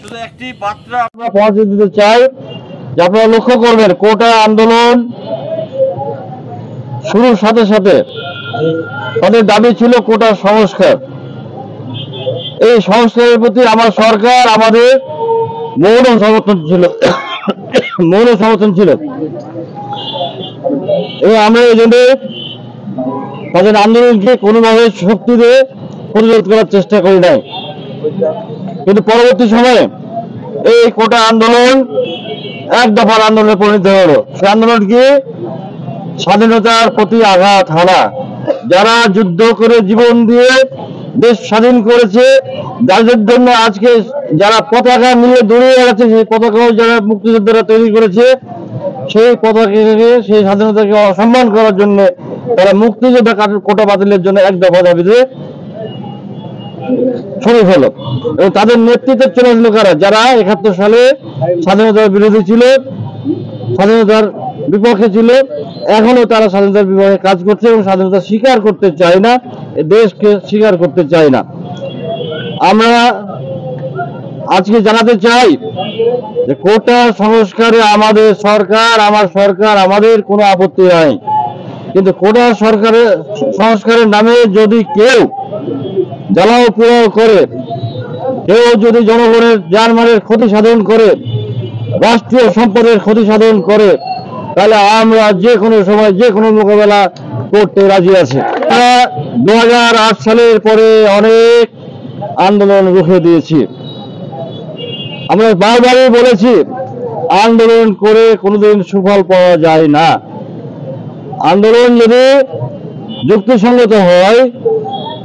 শুধু একটি বার্তা আমরা পৌঁছে দিতে চাই যে আপনারা লক্ষ্য করবেন, কোটা আন্দোলন শুরুর সাথে সাথে তাদের দাবি ছিল কোটা সংস্কার। এই সংস্কারের প্রতি আমার সরকার আমাদের মৌন সমর্থন ছিল এবং আমরা এই জন্য তাদের আন্দোলনকে কোনোভাবে শক্তি দিয়ে প্রতিরোধ করার চেষ্টা করি নাই। কিন্তু পরবর্তী সময়ে এই কোটা আন্দোলন এক দফার আন্দোলনে পরিণত হলো। সেই আন্দোলন কি? স্বাধীনতার প্রতি আঘাত হানা। যারা যুদ্ধ করে জীবন দিয়ে দেশ স্বাধীন করেছে, যাদের জন্য আজকে যারা পতাকা নিয়ে দৌড়িয়ে গেছে, সেই পতাকাও যারা মুক্তিযোদ্ধারা তৈরি করেছে, সেই পতাকাকে, সেই স্বাধীনতাকে অসম্মান করার জন্য তারা মুক্তিযোদ্ধা কোটা বাতিলের জন্য এক দফা দাবিতে শরীর হলো। এবং তাদের নেতৃত্বে চলে আসলো কারা? যারা 71 সালে স্বাধীনতার বিরোধী ছিল, স্বাধীনতার বিপক্ষে ছিল, এখনো তারা স্বাধীনতার বিপক্ষে কাজ করছে এবং স্বাধীনতা স্বীকার করতে চায় না, দেশকে স্বীকার করতে চায় না। আমরা আজকে জানাতে চাই যে কোটা সংস্কারে আমার সরকার আমাদের কোনো আপত্তি নাই, কিন্তু কোটা সংস্কারের নামে যদি কেউ জ্বালাও পোড়াও করে, কেউ যদি জনগণের জানমালের ক্ষতি সাধন করে, রাষ্ট্রীয় সম্পদের ক্ষতি সাধন করে, তাহলে আমরা যে কোনো সময় যে কোনো মোকাবেলা করতে রাজি আছি। 2008 সালের পরে অনেক আন্দোলন রুখে দিয়েছি। আমরা বারবারই বলেছি, আন্দোলন করে কোনোদিন সুফল পাওয়া যায় না। আন্দোলন যদি যুক্তিসঙ্গত হয়,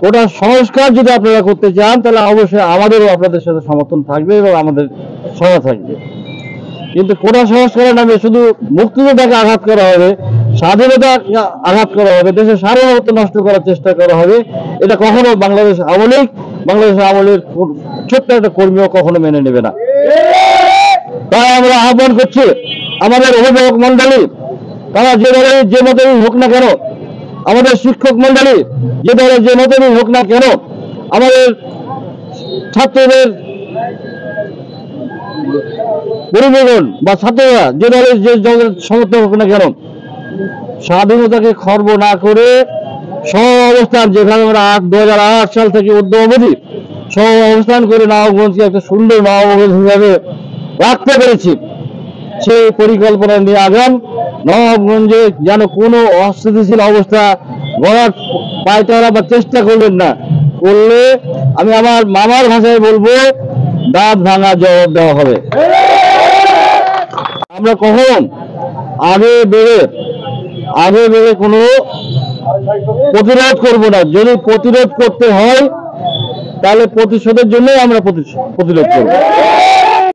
কোটা সংস্কার যদি আপনারা করতে চান, তাহলে অবশ্যই আমাদেরও আপনাদের সাথে সমর্থন থাকবে এবং আমাদের সহায়তা থাকবে। কিন্তু কোটা সংস্কারের নামে শুধু মুক্তিযোদ্ধাকে আঘাত করা হবে, স্বাধীনতা আঘাত করা হবে, দেশের সার্বভৌমত্ব নষ্ট করার চেষ্টা করা হবে, এটা কখনো বাংলাদেশের আমলের ছোট্ট একটা কর্মীও কখনো মেনে নেবে না। তাই আমরা আহ্বান করছি আমাদের অভিভাবক মন্ডলী, তারা যে দলের যে মতেই হোক না কেন, আমাদের শিক্ষক মন্ডলী যে দলের যে মতেই হোক না কেন, আমাদের ছাত্রদের পরিবেশন বা ছাত্ররা যে দলের যে দলের সমর্থক হোক না কেন, স্বাধীনতাকে খর্ব না করে সহ অবস্থান, যেখানে আমরা 2008 সাল থেকে অবধি সহ অবস্থান করে নবাবগঞ্জকে একটা সুন্দর নবাবগঞ্জ হিসাবে রাখতে পেরেছি, সেই পরিকল্পনা নিয়ে আগান। নবাবগঞ্জে যেন কোনো অস্থিতিশীল অবস্থা গড়ার পায়তারা বা চেষ্টা করবেন না, করলে আমি আমার মামার ভাষায় বলবো, দাঁত ভাঙা জবাব দেওয়া হবে। আমরা কখন আগে বেড়ে কোনো প্রতিরোধ করব না। যদি প্রতিরোধ করতে হয়, তাহলে প্রতিশোধের জন্যই আমরা প্রতিরোধ করব।